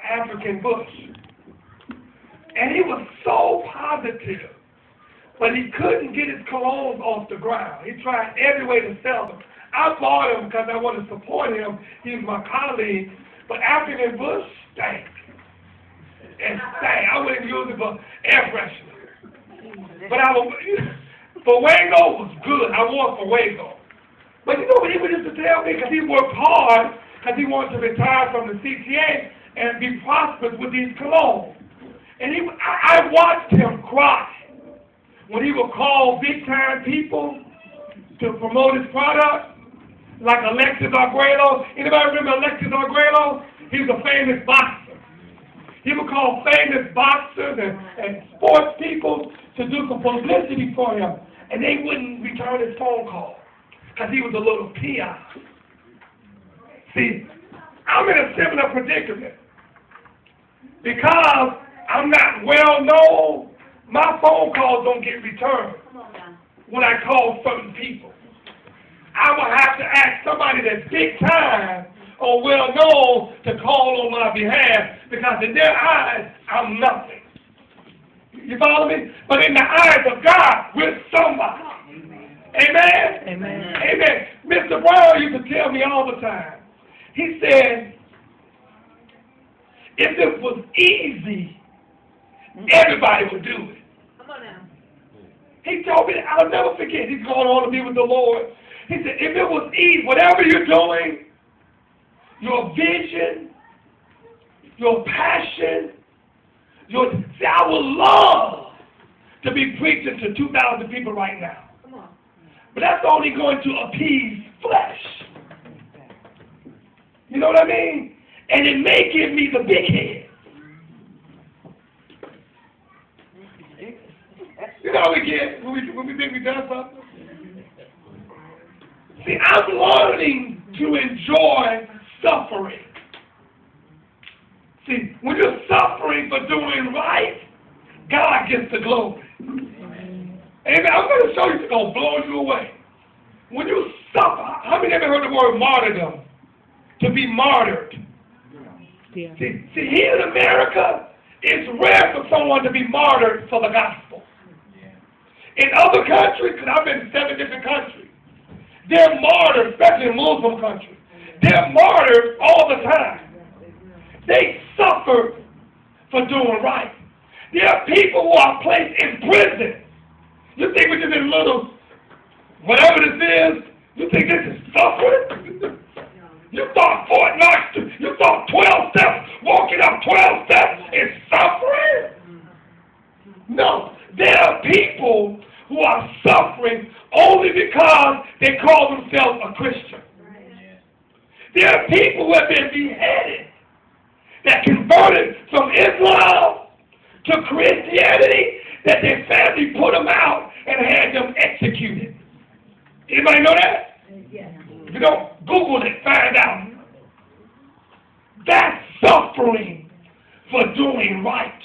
African bush. And he was so positive. But he couldn't get his colognes off the ground. He tried every way to sell them. I bought him because I wanted to support him. He was my colleague. But African bush stank. And stank. I wouldn't use it for air freshener. But Fuego was good. I wore Fuego. But you know what he would used to tell me? Because he worked hard, because he wanted to retire from the CTA and be prosperous with these colognes. And I watched him cry when he would call big-time people to promote his product, like Alexis Arguello. Anybody remember Alexis Arguello? He was a famous boxer. He would call famous boxers and sports people to do some publicity for him, and they wouldn't return his phone call because he was a little peon. See, I'm in a similar predicament because I'm not well known. My phone calls don't get returned when I call certain people. I will have to ask somebody that's big time or well known to call on my behalf because in their eyes, I'm nothing. You follow me? But in the eyes of God, we're somebody. Amen? Amen. Amen. Mr. Brown used to tell me all the time. He said, if it was easy, everybody would do it. Come on now. He told me, I'll never forget, he's going on to be with the Lord. He said, if it was easy, whatever you're doing, your vision, your passion, see, I would love to be preaching to 2,000 people right now. Come on. But that's only going to appease flesh. You know what I mean? And it may give me the big head. You know how we get when we think we've done something? See, I'm learning to enjoy suffering. See, when you're suffering for doing right, God gets the glory. Amen. I'm going to show you, it's going to blow you away. When you suffer, how many ever heard the word martyrdom? To be martyred. Yeah. See, here in America, it's rare for someone to be martyred for the gospel. Yeah. In other countries, because I've been in 7 different countries, they're martyred, especially in Muslim countries. They're martyred all the time. They suffer for doing right. There are people who are placed in prison. You think we're just in little, whatever this is, you think this is suffering? You thought Fort Knox, you thought 12 steps, walking up 12 steps is suffering? No, there are people who are suffering only because they call themselves a Christian. There are people who have been beheaded that converted from Islam to Christianity, that their family put them out and had them executed. Anybody know that? Yeah. If you don't, Google it, find out. That's suffering for doing right.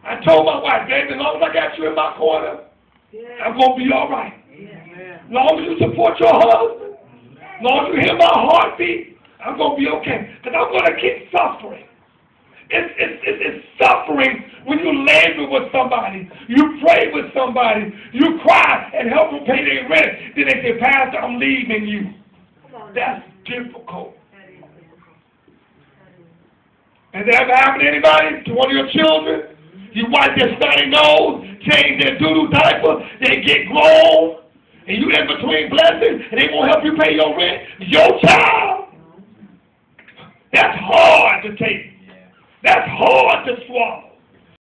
I told my wife, baby, as long as I got you in my corner, I'm going to be all right. As long as you support your husband, as long as you hear my heartbeat, I'm going to be okay. Because I'm going to keep suffering. It's suffering when you labor with somebody, you pray with somebody, you cry and help them pay their rent. Then they say, Pastor, I'm leaving you. That's difficult. Has that ever happened to anybody? To one of your children? You wipe their snotty nose, change their doo-doo diaper, they get grown, and you in between blessings, and they won't help you pay your rent. Your child. That's hard to take. That's hard to swallow.